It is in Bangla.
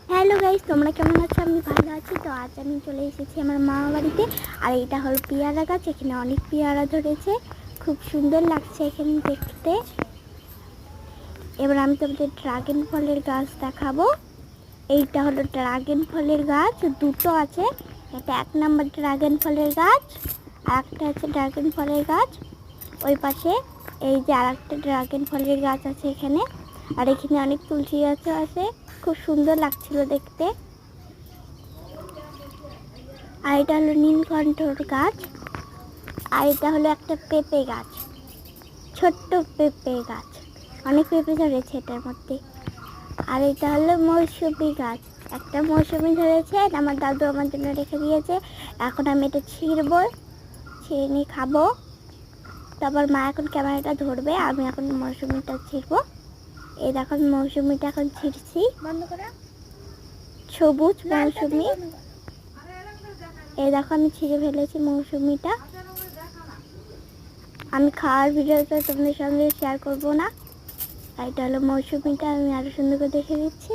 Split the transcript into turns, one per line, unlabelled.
হ্যালো গাইস, তোমরা কেমন আছো? আমি ভালো আছি। তো আজ আমি চলে এসেছি আমার মামা বাড়িতে। আর এটা হলো পেয়ারা গাছ। এখানে অনেক পেয়ারা ধরেছে, খুব সুন্দর লাগছে এখানে দেখতে। এবার আমি তোমাদের ড্রাগন ফলের গাছ দেখাবো। এইটা হলো ড্রাগন ফলের গাছ, দুটো আছে। এটা 1 নম্বর ড্রাগন ফলের গাছ, আর একটা আছে ড্রাগন ফলের গাছ। ওই পাশে এই যে আর একটা ড্রাগন ফলের গাছ আছে এখানে। আর এখানে অনেক তুলসী গাছও আছে, খুব সুন্দর লাগছিল দেখতে। আর এটা হলো নীলকণ্ঠর গাছ। আর এটা হলো একটা পেঁপে গাছ, ছোট্ট পেঁপে গাছ, অনেক পেঁপে ধরেছে এটার মধ্যে। আর এটা হলো মৌসুমি গাছ, একটা মৌসুমি ধরেছে, আমার দাদু আমার জন্য রেখে দিয়েছে। এখন আমি এটা ছিঁড়বো, ছিঁড়ে নিয়ে খাবো। তারপর মা এখন ক্যামেরাটা ধরবে, আমি এখন মৌসুমিটা ছিঁড়বো। এই দেখো মৌসুমিটা এখন ছিঁড়ছি, বন্ধ করা, সবুজ মৌসুমি। এই দেখো আমি ছিঁড়ে ফেলেছি মৌসুমিটা। আমি খাওয়ার ভিডিওটা তোমাদের সঙ্গে শেয়ার করবো না। আর এটা হলো মৌসুমিটা, আমি আরো সুন্দর করে দেখে দিচ্ছি।